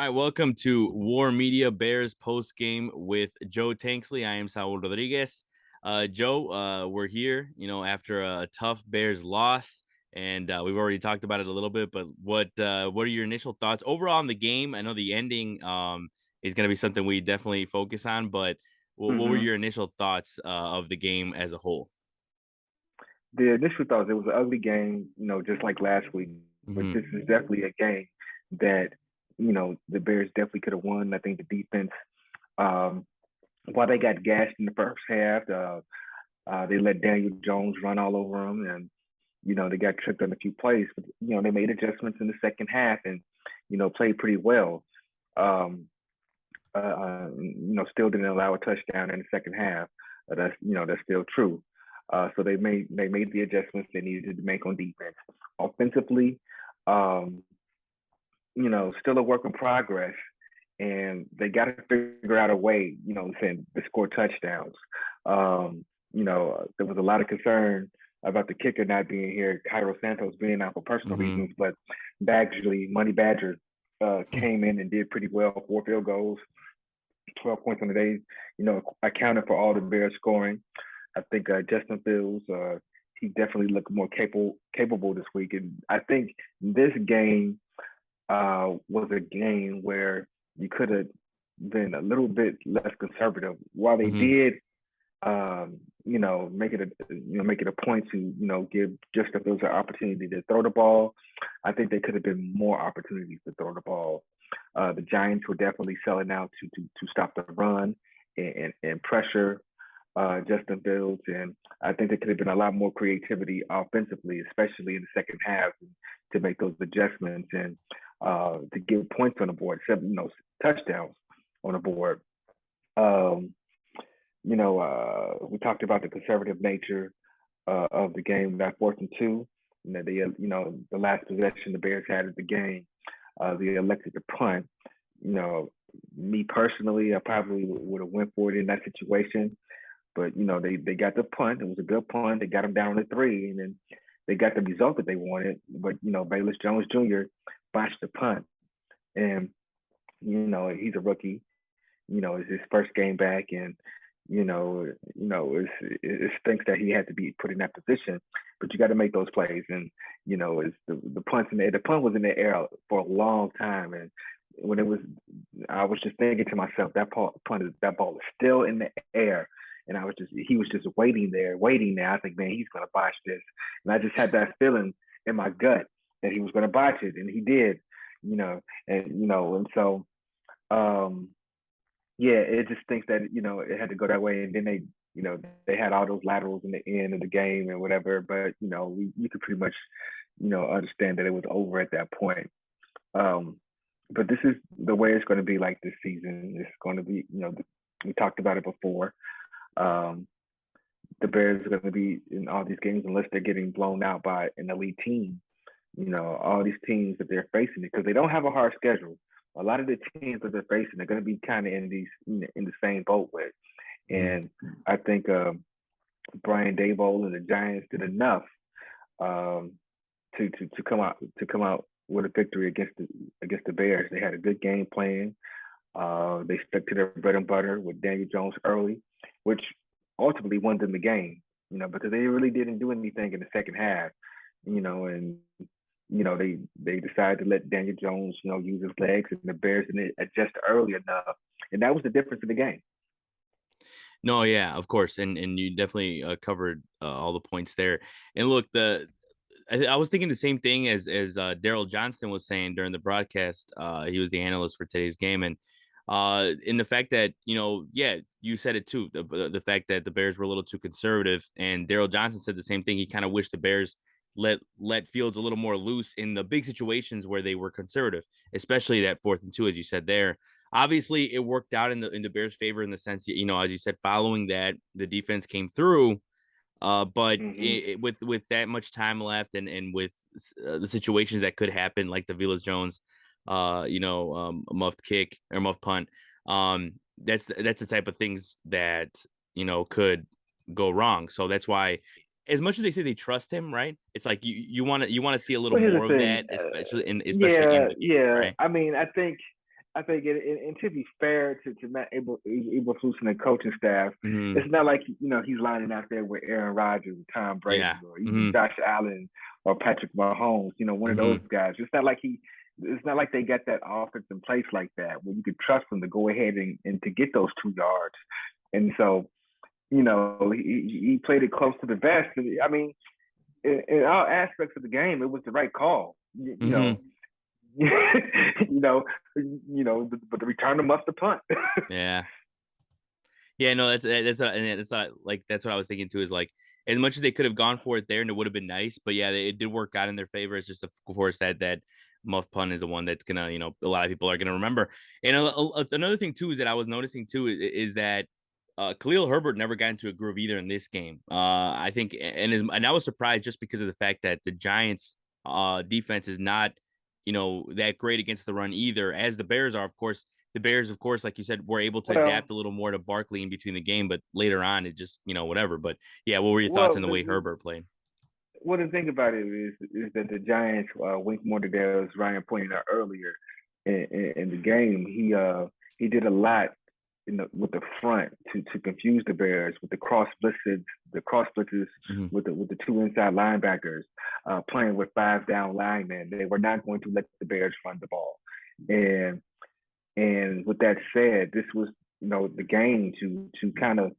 right, welcome to War Media Bears post game with Joe Tanksley. I am Saul Rodriguez. Joe, we're here, after a tough Bears loss, and we've already talked about it a little bit. But what are your initial thoughts overall on the game? I know the ending is going to be something we definitely focus on, but what were hmm your initial thoughts of the game as a whole? The initial thoughts, it was an ugly game, just like last week. But Hmm. this is definitely a game that, the Bears definitely could have won. I think the defense, um, while they got gashed in the first half, they let Daniel Jones run all over them, and they got tricked on a few plays. But they made adjustments in the second half, and played pretty well. Um, still didn't allow a touchdown in the second half. That's still true. So they made the adjustments they needed to make on defense. Offensively, um, still a work in progress, and they got to figure out a way, to score touchdowns. There was a lot of concern about the kicker not being here, Cairo Santos being out for personal Hmm. reasons, but Money Badger, came in and did pretty well, 4 field goals, 12 points on the day, accounted for all the Bears scoring. I think Justin Fields, he definitely looked more capable this week. And I think this game was a game where you could have been a little bit less conservative. While they Hmm. did, make it a point to, give Justin Fields an opportunity to throw the ball. I think there could have been more opportunities to throw the ball. The Giants were definitely selling out to stop the run and pressure Justin Fields, and I think there could have been a lot more creativity offensively, especially in the second half, to make those adjustments and to get points on the board, touchdowns on the board. Um, we talked about the conservative nature of the game, that 4th and 2. The last possession the Bears had of the game, they elected to punt. You know, Me personally, I probably would have went for it in that situation, but they got the punt. It was a good punt. They got them down to 3, and then they got the result that they wanted. But Bayless Jones Jr. botched the punt, and he's a rookie. It's his first game back, and it stinks that he had to be put in that position. But you got to make those plays, and it's the punt's in the air. The punt was in the air for a long time, and when it was, I was just thinking to myself, that ball is still in the air. And he was just waiting there. I think, man, he's gonna botch this. And I just had that feeling in my gut that he was gonna botch it, and he did. And so um, yeah, it just thinks that it had to go that way, and then they had all those laterals in the end of the game and whatever. But you could pretty much understand that it was over at that point. Um, but this is the way it's going to be like this season. It's going to be we talked about it before. Um, the Bears are going to be in all these games unless they're getting blown out by an elite team. All these teams that they're facing because they don't have a hard schedule. A lot of the teams that they're facing, they're going to be kind of in the same boat with. Hmm. And I think Brian Daboll and the Giants did enough um, to come out with a victory against the Bears. They had a good game plan. They stuck to their bread and butter with Daniel Jones early, which ultimately won them the game. Because they really didn't do anything in the second half. And they decided to let Daniel Jones, use his legs, and the Bears didn't adjust early enough, and that was the difference in the game. No, yeah, of course, and you definitely covered all the points there. And look, I was thinking the same thing as Daryl Johnston was saying during the broadcast. He was the analyst for today's game, and in the fact that yeah, you said it too. The fact that the Bears were a little too conservative, and Daryl Johnston said the same thing. He kind of wished the Bears let Fields a little more loose in the big situations where they were conservative, especially that 4th and 2, as you said there. Obviously, it worked out in the Bears' favor in the sense, as you said, following that, the defense came through. But Mm-hmm. with that much time left, and with the situations that could happen, like the Vilas Jones, muffed kick or muffed punt, that's the type of things that could go wrong. So that's why, as much as they say they trust him, right? It's like you want to see a little Well, here's more the of thing. that, especially in Yeah, the game, yeah. right? I mean, I think I think and to be fair to Matt Eberflus and the coaching staff, Mm-hmm. it's not like he's lining out there with Aaron Rodgers, Tom Yeah. Brady, or even Mm-hmm. Josh Allen or Patrick Mahomes. One of those Mm-hmm. guys. It's not like they got that offense in place like that where you could trust them to go ahead and to get those 2 yards. And so he played it close to the vest. I mean, in all aspects of the game, it was the right call. Mm-hmm. But the returner must have punt. Yeah. Yeah, no, that's what I was thinking too. Is like as much as they could have gone for it there, and it would have been nice, but yeah, it did work out in their favor. It's just of course that muff pun is the one that's gonna a lot of people are gonna remember. And another thing too is that I was noticing too is that Khalil Herbert never got into a groove either in this game. I think, and I was surprised just because of the fact that the Giants' defense is not that great against the run either, as the Bears are, of course. The Bears, of course, like you said, were able to Well, adapt a little more to Barkley in between the game, but later on, it just, whatever. But yeah, what were your thoughts on well, the way Herbert played? the thing about it is that the Giants, Wink Martindale, as Ryan pointed out earlier in the game, he did a lot with the front to confuse the Bears with the cross blitzes Mm-hmm. with the 2 inside linebackers, playing with 5 down linemen. They were not going to let the Bears run the ball, and with that said, this was the game to kind of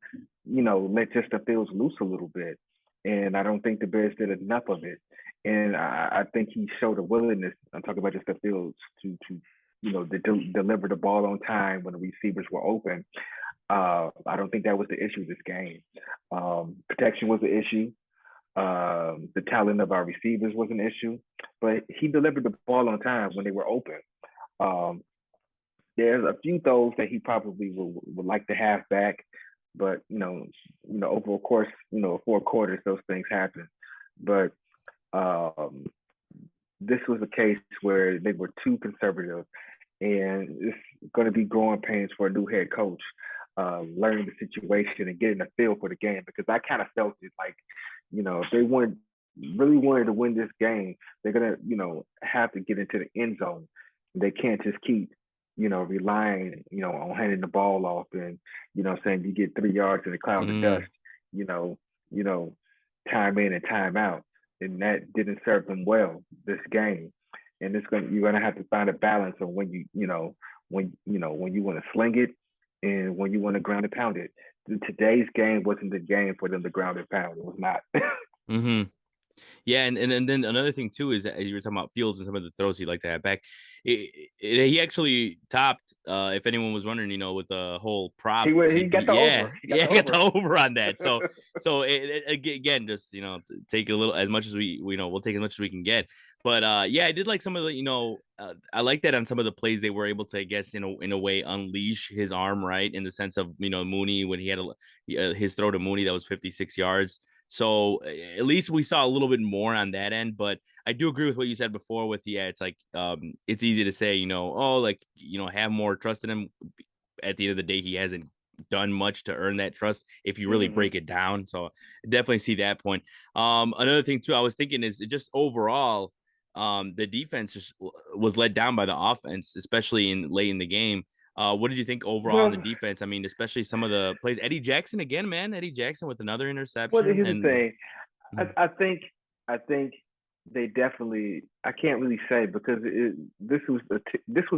let Justin Fields loose a little bit, and I don't think the Bears did enough of it. And I think he showed a willingness. I'm talking about Justin Fields to deliver the ball on time when the receivers were open. I don't think that was the issue this game. Protection was the issue. The talent of our receivers was an issue, but he delivered the ball on time when they were open. Um, there's a few throws that he probably would like to have back, but over a course, 4 quarters, those things happen. But um, this was a case where they were too conservative, and it's going to be growing pains for a new head coach, learning the situation and getting a feel for the game. Because I kind of felt it like, if they really wanted to win this game, they're gonna, have to get into the end zone. They can't just keep, relying, on handing the ball off and, saying you get 3 yards in a cloud of Mm-hmm. dust, you know, you know, time in and time out. And that didn't serve them well this game. And you're gonna have to find a balance on when when you want to sling it and when you want to ground and pound it. Today's game wasn't the game for them to ground and pound. It was not. Mm-hmm. Yeah, and then another thing too is that as you were talking about Fields and some of the throws he'd like to have back, he actually topped. If anyone was wondering, with the whole prop, He got the yeah, over. He got yeah, the got the over. over on that. So again, just take a little as much as we we'll take as much as we can get. But yeah, I did like some of the I like that on some of the plays they were able to, I guess, in a way unleash his arm, right, in the sense of Mooney when he had his throw to Mooney that was 56 yards. So at least we saw a little bit more on that end, but I do agree with what you said before with it's like it's easy to say, oh, like, have more trust in him. At the end of the day, he hasn't done much to earn that trust if you really Mm-hmm. break it down. So definitely see that point. Another thing too, I was thinking is just overall, the defense just was let down by the offense, especially in late in the game. What did you think overall on the Well, defense? I mean, especially some of the plays. Eddie Jackson again, man. Eddie Jackson with another interception, here's the and thing. I think they definitely. I can't really say because this was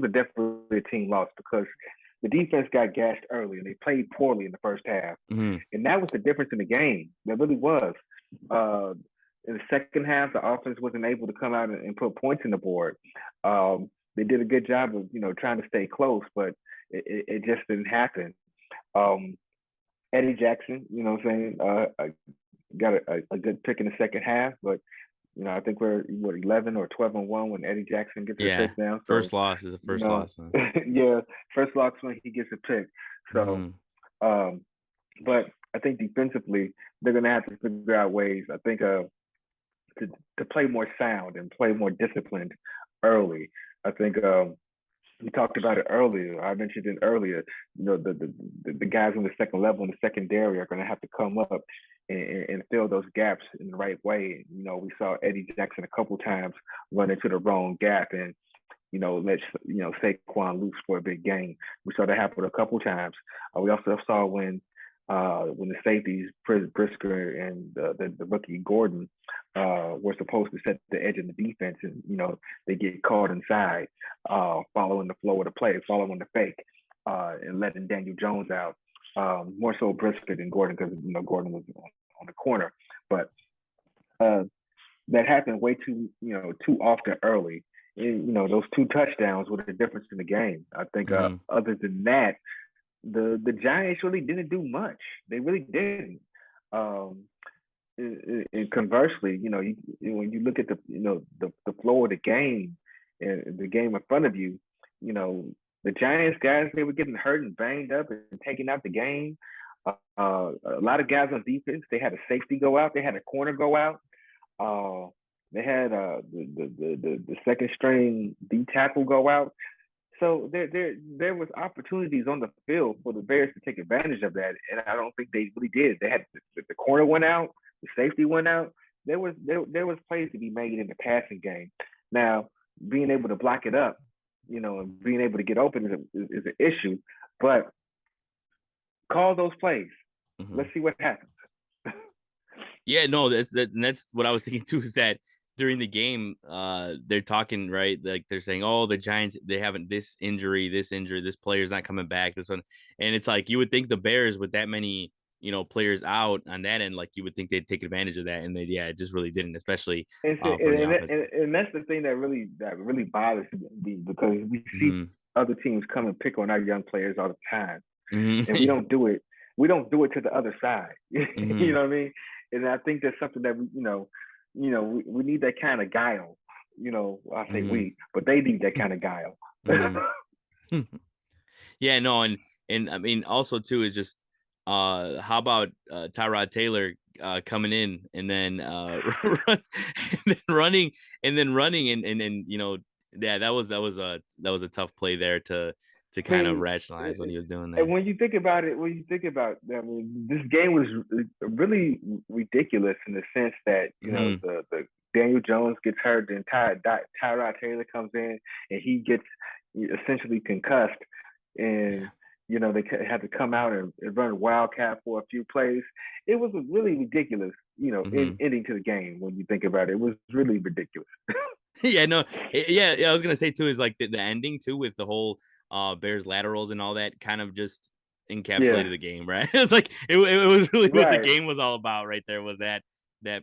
a definitely a team loss because the defense got gashed early and they played poorly in the first half, Mhm. and that was the difference in the game. That really was. Uh, in the second half, the offense wasn't able to come out and put points in the board. They did a good job of trying to stay close, but it just didn't happen. Um, Eddie Jackson, what I'm saying, got a good pick in the second half, but I think we're 11 or 12-1 when Eddie Jackson gets a Yeah, touchdown. first So loss is a you first know, loss. yeah, first loss when he gets a pick. So, Mhm. um, but I think defensively they're gonna have to figure out ways. I think to to play more sound and play more disciplined early. I think we talked about it earlier. I mentioned it earlier. The guys on the second level and the secondary are going to have to come up and fill those gaps in the right way. We saw Eddie Jackson a couple times run into the wrong gap, and let Saquon loose for a big game. We saw that happen a couple times. We also saw when the safeties Brisker and the rookie Gordon were supposed to set the edge of the defense, and they get caught inside, following the flow of the play, following the fake, and letting Daniel Jones out. More so Brisker than Gordon, because Gordon was on the corner, but uh, that happened way too often early. And, those two touchdowns were the difference in the game. I think Mm-hmm. other than that, the Giants really didn't do much. They really didn't. Um, and conversely, when you look at the flow of the game and the game in front of you, you know, the Giants guys, they were getting hurt and banged up and taking out the game. A lot of guys on defense, they had a safety go out, they had a corner go out. Uh, they had the second string D tackle go out. So there was opportunities on the field for the Bears to take advantage of that, and I don't think they really did. They had the corner went out, the safety went out. There was plays to be made in the passing game. Now, being able to block it up, and being able to get open is an issue, but call those plays. Mm-hmm. Let's see what happens. Yeah, no, that's what I was thinking too. Is that during the game, they're talking right, like they're saying, "Oh, the Giants, they haven't this injury, this player's not coming back, this one," and it's like you would think the Bears with that many, players out on that end, like you would think they'd take advantage of that, and they, yeah, it just really didn't, especially And, from the and, offense. and that's the thing that really bothers me, because we see Mm-hmm. other teams come and pick on our young players all the time, and we Mm-hmm. don't do it. We don't do it to the other side. You Mm-hmm. know what I mean? And I think that's something that we need that kind of guile. I say Mm-hmm. we, but they need that kind of guile. Mm-hmm. Yeah, no, and I mean also too is just how about Tyrod Taylor coming in and then run, and then running and yeah, that was a tough play there to I kind of mean, rationalize what he was doing and there. when you think about it, I mean, this game was really ridiculous in the sense that Hmm. the Daniel Jones gets hurt, and Tyrod Taylor comes in and he gets essentially concussed, and Yeah. they had to come out and run wildcat for a few plays. It was a really ridiculous, Hmm. ending to the game. When you think about it, it was really ridiculous. Yeah, no, yeah, I was gonna say too is like the ending too with the whole Bears laterals and all that kind of just Yeah, encapsulated the game, right? It's like it was really what the right. game was all about right there was that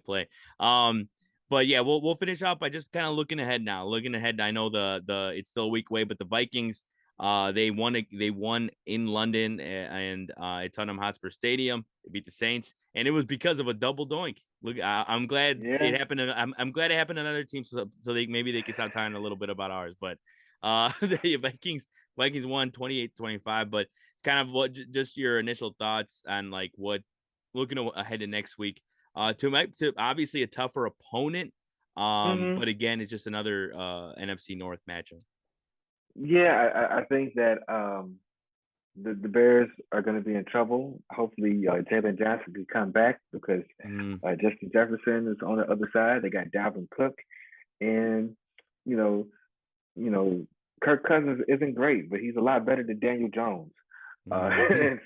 play. Um, but yeah, we'll finish off by just kind of looking ahead now. Looking ahead, I know the it's still a week away, but the Vikings they won in London and at Tottenham Hotspur Stadium. They beat the Saints, and it was because of a double doink. Look, I'm glad it Yeah. happened. I'm glad it happened to another team, so maybe they can stop talking a little bit about ours. But the Vikings won 28-25. But kind of what just your initial thoughts on like what looking ahead to next week. To obviously a tougher opponent. Hmm. But again, it's just another NFC North matchup. Yeah, I think that the Bears are going to be in trouble. Hopefully, Jalen Johnson can come back, because Mm, Justin Jefferson is on the other side. They got Dalvin Cook, and you know, you know, Kirk Cousins isn't great, but he's a lot better than Daniel Jones. mm,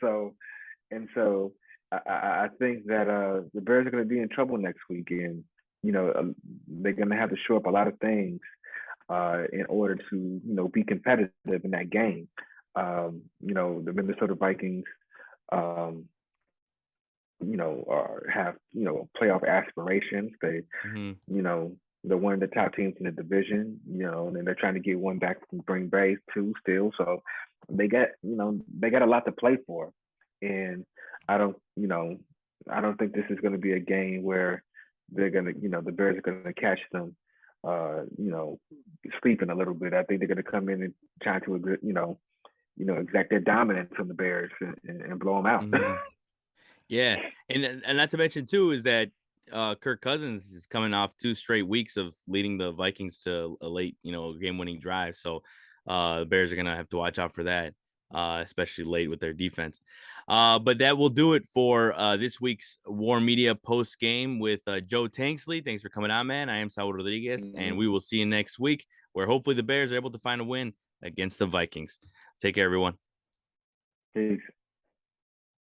And so I think that the Bears are going to be in trouble next week, and they're going to have to show up a lot of things in order to be competitive in that game. The Minnesota Vikings, um, have playoff aspirations. They mm, you know they're one of the top teams in the division. And they're trying to get one back from Green Bay too, still. So they got a lot to play for, and I don't you know I don't think this is going to be a game where they're gonna the Bears are going to catch them uh, you know, sleeping a little bit. I think they're going to come in and try to, exact their dominance from the Bears and blow them out. mm. Yeah, and not to mention too is that Kirk Cousins is coming off 2 straight weeks of leading the Vikings to a late, game-winning drive. So the Bears are gonna have to watch out for that. especially late with their defense. But that will do it for this week's War Media post game with Joe Tanksley. Thanks for coming on, man. I am Saul Rodriguez, and we Mhm. will see you next week, where hopefully the Bears are able to find a win against the Vikings. Take care, everyone. Peace.